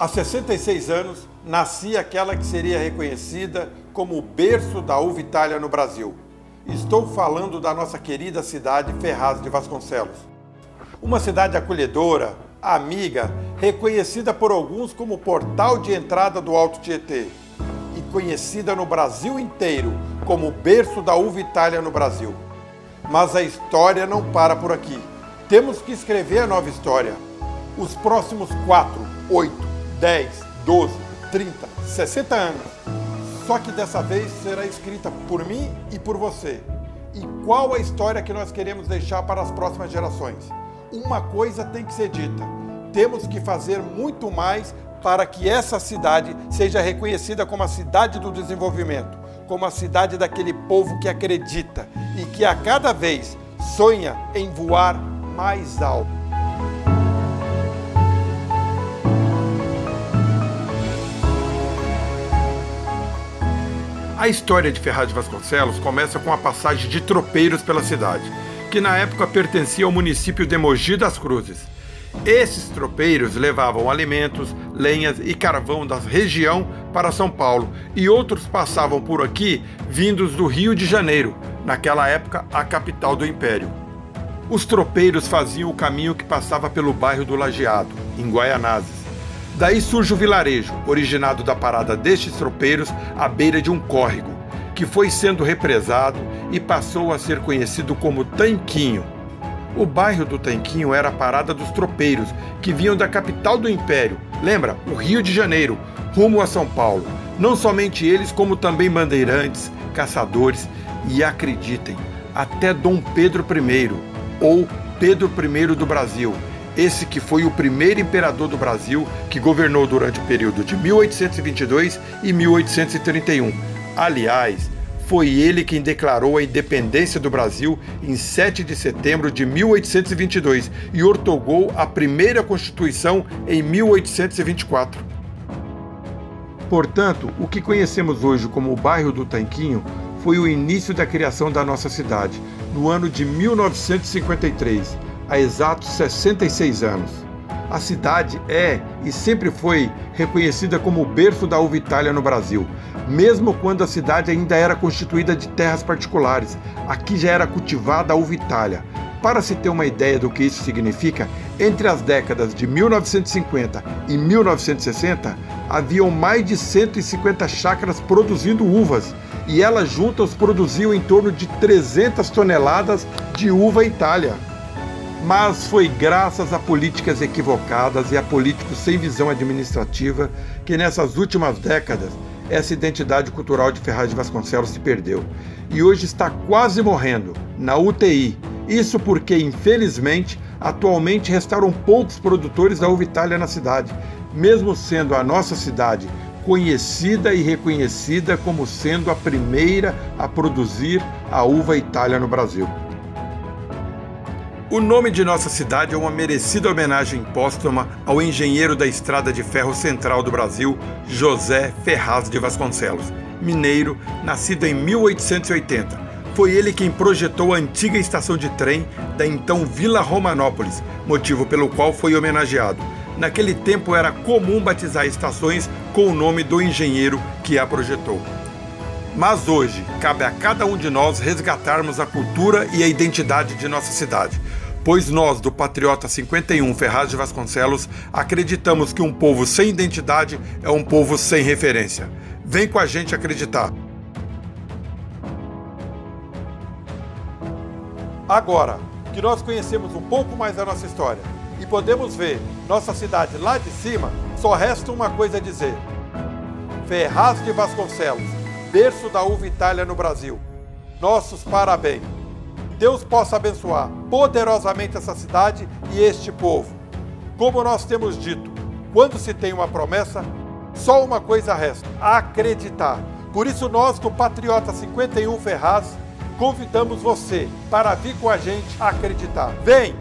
Há 66 anos, nascia aquela que seria reconhecida como o berço da uva Itália no Brasil. Estou falando da nossa querida cidade Ferraz de Vasconcelos. Uma cidade acolhedora, amiga, reconhecida por alguns como o portal de entrada do Alto Tietê e conhecida no Brasil inteiro como o berço da uva Itália no Brasil. Mas a história não para por aqui. Temos que escrever a nova história. Os próximos 4, 8, 10, 12, 30, 60 anos. Só que dessa vez será escrita por mim e por você. E qual a história que nós queremos deixar para as próximas gerações? Uma coisa tem que ser dita. Temos que fazer muito mais para que essa cidade seja reconhecida como a cidade do desenvolvimento, como a cidade daquele povo que acredita e que a cada vez sonha em voar mais alto. A história de Ferraz de Vasconcelos começa com a passagem de tropeiros pela cidade, que na época pertencia ao município de Mogi das Cruzes. Esses tropeiros levavam alimentos, lenhas e carvão da região para São Paulo, e outros passavam por aqui vindos do Rio de Janeiro, naquela época a capital do Império. Os tropeiros faziam o caminho que passava pelo bairro do Lajeado, em Guaianazes. Daí surge o vilarejo, originado da parada destes tropeiros à beira de um córrego, que foi sendo represado e passou a ser conhecido como Tanquinho. O bairro do Tanquinho era a parada dos tropeiros, que vinham da capital do Império, lembra? O Rio de Janeiro, rumo a São Paulo. Não somente eles, como também bandeirantes, caçadores e, acreditem, até Dom Pedro I, ou Pedro I do Brasil. Esse que foi o primeiro imperador do Brasil, que governou durante o período de 1822 e 1831. Aliás, foi ele quem declarou a independência do Brasil em 7 de setembro de 1822 e ortogou a primeira Constituição em 1824. Portanto, o que conhecemos hoje como o bairro do Tanquinho foi o início da criação da nossa cidade, no ano de 1953. Há exatos 66 anos. A cidade é e sempre foi reconhecida como o berço da uva Itália no Brasil, mesmo quando a cidade ainda era constituída de terras particulares. Aqui já era cultivada a uva Itália. Para se ter uma ideia do que isso significa, entre as décadas de 1950 e 1960, haviam mais de 150 chácaras produzindo uvas, e elas juntas produziam em torno de 300 toneladas de uva Itália. Mas foi graças a políticas equivocadas e a políticos sem visão administrativa que nessas últimas décadas essa identidade cultural de Ferraz de Vasconcelos se perdeu e hoje está quase morrendo, na UTI. Isso porque, infelizmente, atualmente restaram poucos produtores da uva Itália na cidade, mesmo sendo a nossa cidade conhecida e reconhecida como sendo a primeira a produzir a uva Itália no Brasil. O nome de nossa cidade é uma merecida homenagem póstuma ao engenheiro da Estrada de Ferro Central do Brasil, José Ferraz de Vasconcelos, mineiro, nascido em 1880. Foi ele quem projetou a antiga estação de trem da então Vila Romanópolis, motivo pelo qual foi homenageado. Naquele tempo era comum batizar estações com o nome do engenheiro que a projetou. Mas hoje, cabe a cada um de nós resgatarmos a cultura e a identidade de nossa cidade, pois nós, do Patriota 51 Ferraz de Vasconcelos, acreditamos que um povo sem identidade é um povo sem referência. Vem com a gente acreditar! Agora que nós conhecemos um pouco mais a nossa história e podemos ver nossa cidade lá de cima, só resta uma coisa a dizer. Ferraz de Vasconcelos, berço da uva Itália no Brasil. Nossos parabéns. Deus possa abençoar poderosamente essa cidade e este povo. Como nós temos dito, quando se tem uma promessa, só uma coisa resta: acreditar. Por isso nós do Patriota 51 Ferraz convidamos você para vir com a gente acreditar. Vem!